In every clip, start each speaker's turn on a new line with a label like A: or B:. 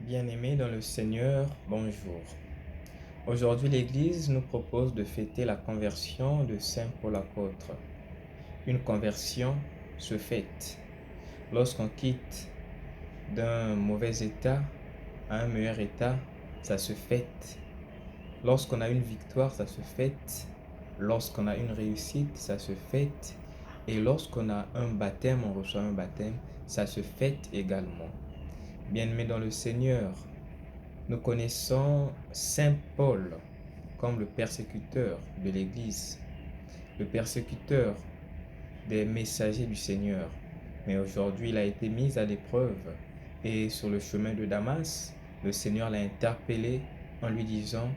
A: Bien-aimés dans le Seigneur, bonjour. Aujourd'hui, l'Église nous propose de fêter la conversion de Saint Paul apôtre. Une conversion se fête lorsqu'on quitte d'un mauvais état à un meilleur état, ça se fête. Lorsqu'on a une victoire, ça se fête. Lorsqu'on a une réussite, ça se fête. Et lorsqu'on a un baptême, on reçoit un baptême, ça se fête également. Bien-aimés dans le Seigneur, nous connaissons Saint Paul comme le persécuteur de l'Église, le persécuteur des messagers du Seigneur. Mais aujourd'hui, il a été mis à l'épreuve et sur le chemin de Damas, le Seigneur l'a interpellé en lui disant: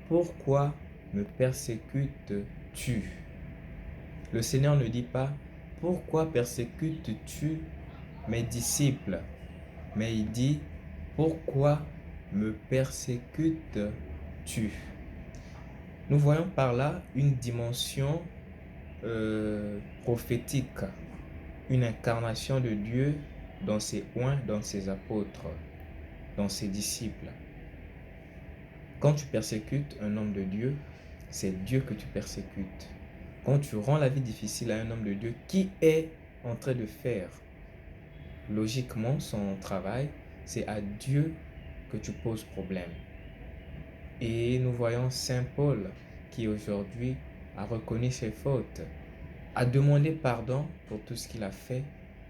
A: pourquoi me persécutes-tu? Le Seigneur ne dit pas: pourquoi persécutes-tu mes disciples? Mais il dit: pourquoi me persécutes-tu? Nous voyons par là une dimension prophétique, une incarnation de Dieu dans ses oints, dans ses apôtres, dans ses disciples. Quand tu persécutes un homme de Dieu, c'est Dieu que tu persécutes. Quand tu rends la vie difficile à un homme de Dieu qui est en train de faire logiquement son travail, c'est à Dieu que tu poses problème. Et nous voyons Saint Paul qui aujourd'hui a reconnu ses fautes, a demandé pardon pour tout ce qu'il a fait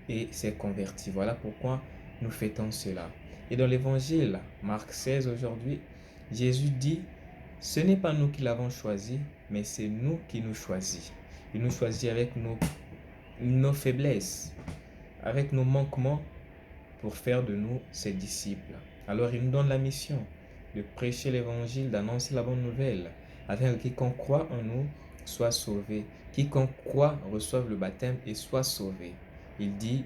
A: et s'est converti. Voilà pourquoi nous fêtons cela. Et dans l'évangile, Marc 16 aujourd'hui, Jésus dit: ce n'est pas nous qui l'avons choisi, mais c'est nous qui nous choisit. Il nous choisit avec nos faiblesses, avec nos manquements, pour faire de nous ses disciples. Alors il nous donne la mission de prêcher l'évangile, d'annoncer la bonne nouvelle, afin que quiconque croit en nous soit sauvé. Quiconque croit reçoive le baptême et soit sauvé. Il dit: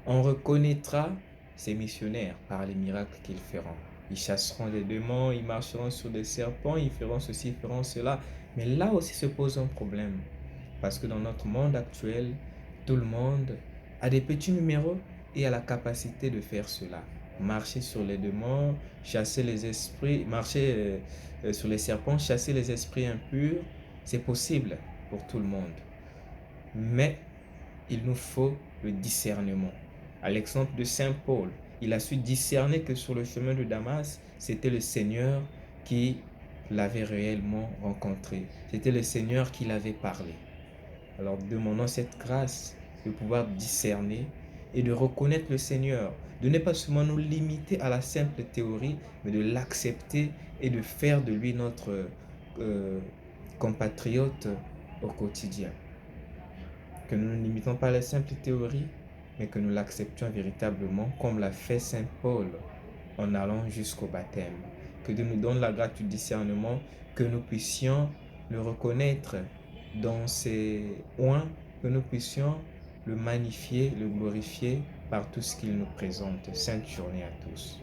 A: on reconnaîtra ces missionnaires par les miracles qu'ils feront. Ils chasseront des démons, ils marcheront sur des serpents, ils feront ceci, ils feront cela. Mais là aussi se pose un problème. Parce que dans notre monde actuel, tout le monde a des petits numéros et a la capacité de faire cela. Marcher sur les démons, chasser les esprits, marcher sur les serpents, chasser les esprits impurs, c'est possible pour tout le monde. Mais il nous faut le discernement. À l'exemple de Saint Paul, il a su discerner que sur le chemin de Damas, c'était le Seigneur qui l'avait réellement rencontré. C'était le Seigneur qui l'avait parlé. Alors demandons cette grâce de pouvoir discerner et de reconnaître le Seigneur, de ne pas seulement nous limiter à la simple théorie, mais de l'accepter et de faire de lui notre compatriote au quotidien. Que nous ne limitons pas à la simple théorie, mais que nous l'acceptions véritablement comme l'a fait Saint Paul en allant jusqu'au baptême. Que Dieu nous donne la grâce du discernement, que nous puissions le reconnaître dans ses oints, que nous puissions le magnifier, le glorifier par tout ce qu'il nous présente. Sainte journée à tous.